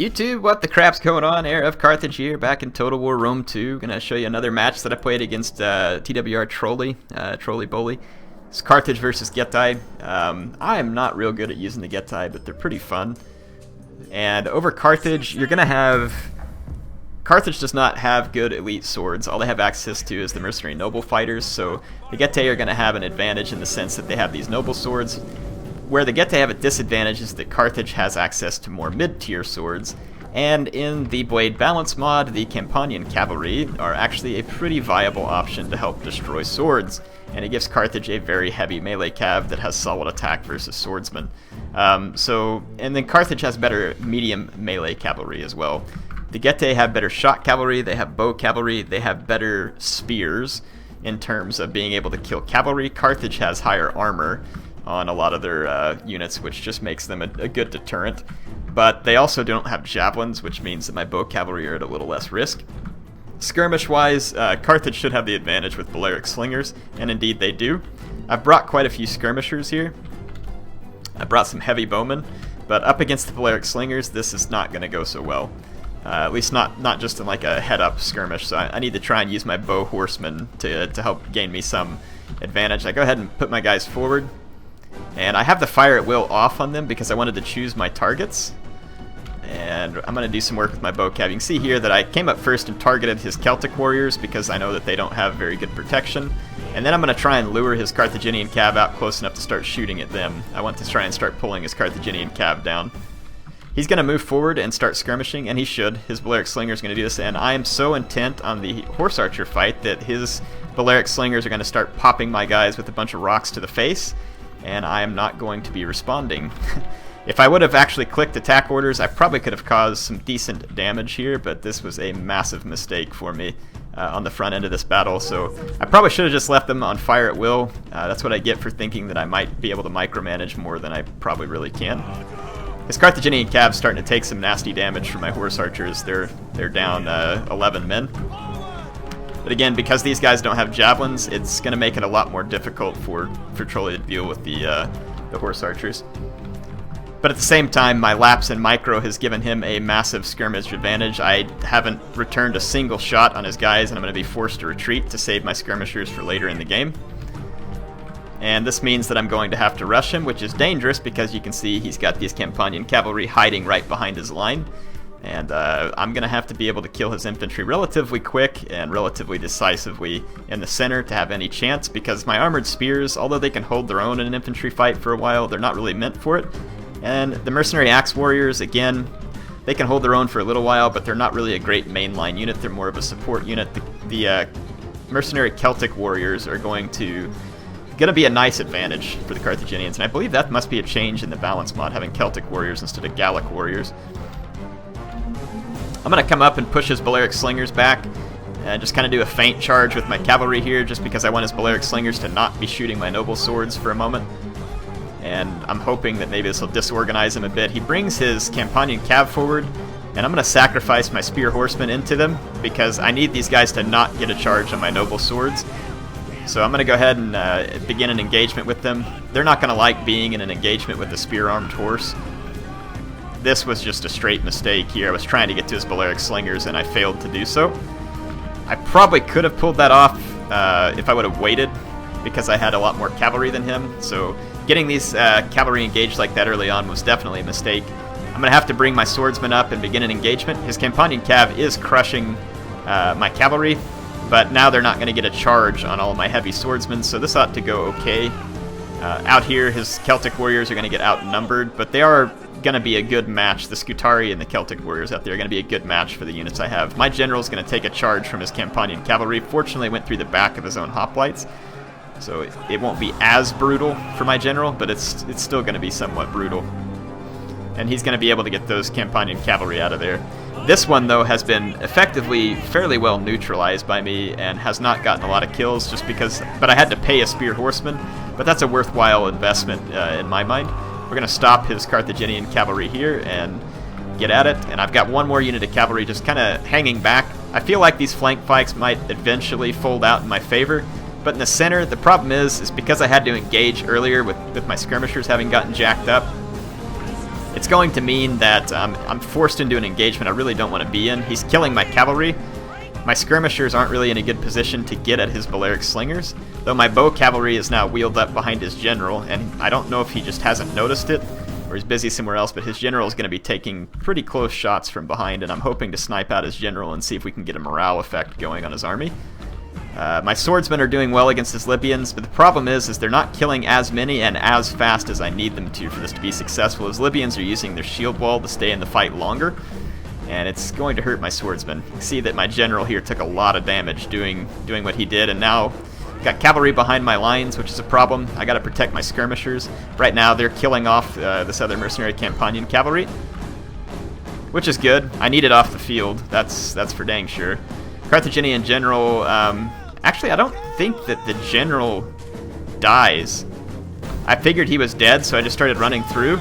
YouTube, what the crap's going on? HeirofCarthage here, back in Total War Rome 2. Gonna show you another match that I played against TWR Trolley, Trolley Bully. It's Carthage versus Getae. I am not real good at using the Getae, but they're pretty fun. And over Carthage, you're gonna have... Carthage does not have good elite swords. All they have access to is the mercenary noble fighters, so the Getae are gonna have an advantage in the sense that they have these noble swords. Where the Getae have a disadvantage is that Carthage has access to more mid-tier swords, and in the Blade Balance mod, the Campanian Cavalry are actually a pretty viable option to help destroy swords, and it gives Carthage a very heavy melee cav that has solid attack versus swordsmen. And then Carthage has better medium melee cavalry as well. The Getae have better shot cavalry, they have bow cavalry, they have better spears in terms of being able to kill cavalry. Carthage has higher armor on a lot of their units, which just makes them a good deterrent. But they also don't have javelins, which means that my bow cavalry are at a little less risk. Skirmish-wise, Carthage should have the advantage with Balearic Slingers, and indeed they do. I've brought quite a few skirmishers here. I brought some heavy bowmen, but up against the Balearic Slingers, this is not going to go so well. At least not just in like a head-up skirmish, so I need to try and use my bow horsemen to help gain me some advantage. I go ahead and put my guys forward. And I have the fire at will off on them because I wanted to choose my targets. And I'm going to do some work with my bow cav. You can see here that I came up first and targeted his Celtic warriors because I know that they don't have very good protection. And then I'm going to try and lure his Carthaginian cav out close enough to start shooting at them. I want to try and start pulling his Carthaginian cav down. He's going to move forward and start skirmishing, and he should. His Balearic Slinger is going to do this, and I am so intent on the Horse Archer fight that his Balearic Slingers are going to start popping my guys with a bunch of rocks to the face. And I am not going to be responding. If I would have actually clicked attack orders, I probably could have caused some decent damage here, but this was a massive mistake for me on the front end of this battle, so I probably should have just left them on fire at will. That's what I get for thinking that I might be able to micromanage more than I probably really can. His Carthaginian cab's starting to take some nasty damage from my Horse Archers. They're down 11 men. But again, because these guys don't have javelins, it's going to make it a lot more difficult for Trolley to deal with the Horse Archers. But at the same time, my lapse in micro has given him a massive skirmish advantage. I haven't returned a single shot on his guys, and I'm going to be forced to retreat to save my skirmishers for later in the game. And this means that I'm going to have to rush him, which is dangerous because you can see he's got these Campanian cavalry hiding right behind his line. And I'm going to have to be able to kill his infantry relatively quick and relatively decisively in the center to have any chance, because my armored spears, although they can hold their own in an infantry fight for a while, they're not really meant for it. And the mercenary axe warriors, again, they can hold their own for a little while, but they're not really a great mainline unit. They're more of a support unit. The mercenary Celtic warriors are going to be a nice advantage for the Carthaginians, and I believe that must be a change in the balance mod, having Celtic warriors instead of Gallic warriors. I'm going to come up and push his Balearic Slingers back and just kind of do a feint charge with my cavalry here just because I want his Balearic Slingers to not be shooting my noble swords for a moment. And I'm hoping that maybe this will disorganize him a bit. He brings his Campanian cav forward, and I'm going to sacrifice my Spear Horsemen into them because I need these guys to not get a charge on my noble swords. So I'm going to go ahead and begin an engagement with them. They're not going to like being in an engagement with a Spear-Armed Horse. This was just a straight mistake here. I was trying to get to his Balearic Slingers and I failed to do so. I probably could have pulled that off if I would have waited, because I had a lot more cavalry than him. So getting these cavalry engaged like that early on was definitely a mistake. I'm going to have to bring my swordsman up and begin an engagement. His Campanian cav is crushing my cavalry, but now they're not going to get a charge on all of my heavy swordsmen, so this ought to go okay. Out here, his Celtic warriors are going to get outnumbered, but they are going to be a good match. The Scutari and the Celtic warriors out there are going to be a good match for the units I have. My general's going to take a charge from his Campanian cavalry. Fortunately, went through the back of his own hoplites, so it won't be as brutal for my general, but it's still going to be somewhat brutal. And he's going to be able to get those Campanian cavalry out of there. This one, though, has been effectively fairly well neutralized by me and has not gotten a lot of kills just because... But I had to pay a Spear Horseman, but that's a worthwhile investment in my mind. We're going to stop his Carthaginian cavalry here and get at it. And I've got one more unit of cavalry just kind of hanging back. I feel like these flank fights might eventually fold out in my favor. But in the center, the problem is because I had to engage earlier with my skirmishers having gotten jacked up, it's going to mean that I'm forced into an engagement I really don't want to be in. He's killing my cavalry. My skirmishers aren't really in a good position to get at his Balearic slingers, though my bow cavalry is now wheeled up behind his general, and I don't know if he just hasn't noticed it, or he's busy somewhere else, but his general is going to be taking pretty close shots from behind, and I'm hoping to snipe out his general and see if we can get a morale effect going on his army. My swordsmen are doing well against his Libyans, but the problem is they're not killing as many and as fast as I need them to for this to be successful. His Libyans are using their shield wall to stay in the fight longer, and it's going to hurt my swordsmen. You can see that my general here took a lot of damage doing what he did, and now got cavalry behind my lines, which is a problem. I got to protect my skirmishers. Right now they're killing off this other mercenary Campanian cavalry, which is good. I need it off the field. That's for dang sure. Carthaginian general. Actually, I don't think that the general dies. I figured he was dead, so I just started running through.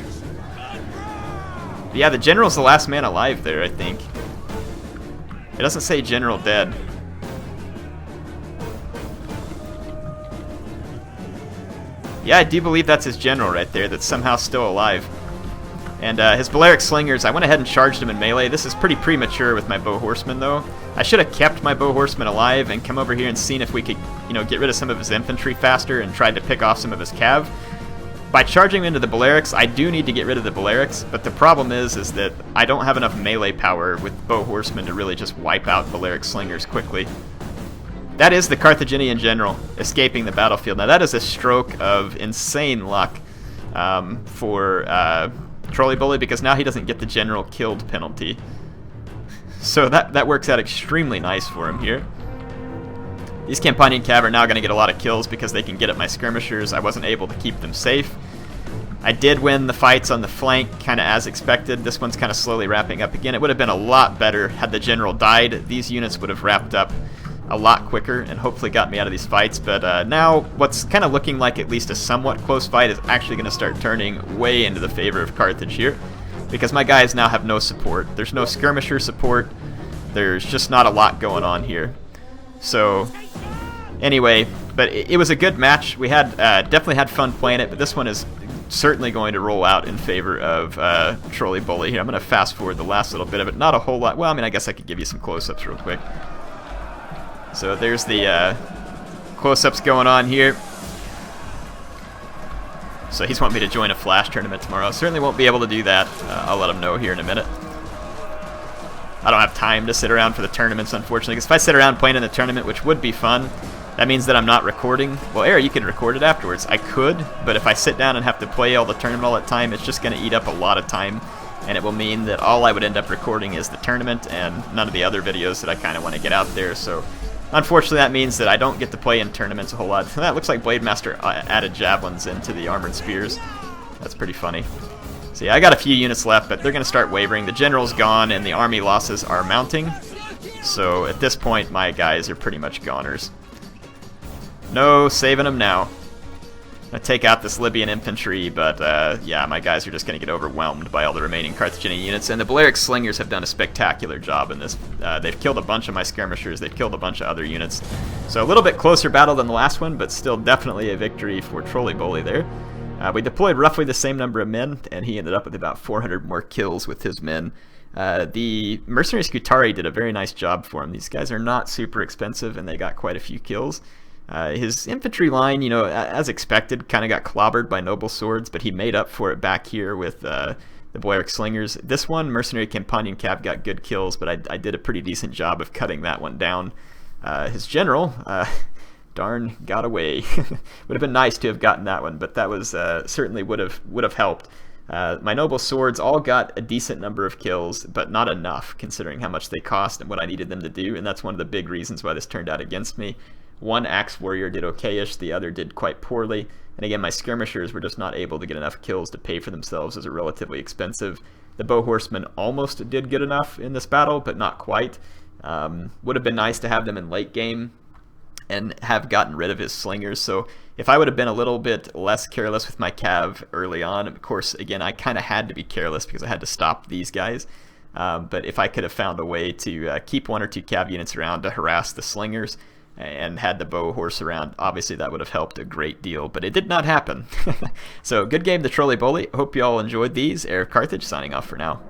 But yeah, the general's the last man alive there, I think. It doesn't say general dead. Yeah, I do believe that's his general right there that's somehow still alive. And his Balearic slingers, I went ahead and charged him in melee. This is pretty premature with my bow horsemen, though. I should have kept my bow horsemen alive and come over here and seen if we could, get rid of some of his infantry faster and tried to pick off some of his cav. By charging into the Balearics, I do need to get rid of the Balearics, but the problem is that I don't have enough melee power with bow horsemen to really just wipe out Balearic slingers quickly. That is the Carthaginian general escaping the battlefield. Now that is a stroke of insane luck for Trolley Bully, because now he doesn't get the general killed penalty. So that works out extremely nice for him here. These Campanian cav are now going to get a lot of kills because they can get at my skirmishers. I wasn't able to keep them safe. I did win the fights on the flank, kind of as expected. This one's kind of slowly wrapping up again. It would have been a lot better had the general died. These units would have wrapped up a lot quicker and hopefully got me out of these fights, but now what's kind of looking like at least a somewhat close fight is actually going to start turning way into the favor of Carthage here, because my guys now have no support. There's no skirmisher support. There's just not a lot going on here. So anyway, but it was a good match. We had definitely had fun playing it, but this one is certainly going to roll out in favor of Trolley Bully here. I'm going to fast forward the last little bit of it. Not a whole lot. Well, I mean, I guess I could give you some close-ups real quick. So there's the close-ups going on here. So he's wanting me to join a Flash tournament tomorrow. Certainly won't be able to do that. I'll let him know here in a minute. I don't have time to sit around for the tournaments, unfortunately, because if I sit around playing in the tournament, which would be fun, that means that I'm not recording. Well, Air, you can record it afterwards. I could, but if I sit down and have to play all the tournament all the time, it's just going to eat up a lot of time, and it will mean that all I would end up recording is the tournament and none of the other videos that I kind of want to get out there. So unfortunately, that means that I don't get to play in tournaments a whole lot. That looks like Blade Master added javelins into the armored spears. That's pretty funny. So yeah, I got a few units left, but they're going to start wavering. The general's gone, and the army losses are mounting. So at this point, my guys are pretty much goners. No saving them now. I'm going to take out this Libyan infantry, but yeah, my guys are just going to get overwhelmed by all the remaining Carthaginian units. And the Balearic slingers have done a spectacular job in this. They've killed a bunch of my skirmishers. They've killed a bunch of other units. So a little bit closer battle than the last one, but still definitely a victory for Trolley Bully there. We deployed roughly the same number of men, and he ended up with about 400 more kills with his men. The mercenary Getae did a very nice job for him. These guys are not super expensive, and they got quite a few kills. His infantry line, as expected, kind of got clobbered by noble swords, but he made up for it back here with the Balearic slingers. This one, mercenary Campanian cav, got good kills, but I did a pretty decent job of cutting that one down. His general, darn, got away. Would have been nice to have gotten that one, but that was certainly would have helped. My noble swords all got a decent number of kills, but not enough considering how much they cost and what I needed them to do, and that's one of the big reasons why this turned out against me. One axe warrior did okay-ish, the other did quite poorly, and again, my skirmishers were just not able to get enough kills to pay for themselves as a relatively expensive. The bow horsemen almost did good enough in this battle, but not quite. Would have been nice to have them in late game and have gotten rid of his slingers. So if I would have been a little bit less careless with my cav early on, of course, again, I kind of had to be careless because I had to stop these guys. But if I could have found a way to keep one or two cav units around to harass the slingers, and had the bow horse around, obviously that would have helped a great deal, but it did not happen. So good game, the Trolley Bully. Hope you all enjoyed these. HeirofCarthage signing off for now.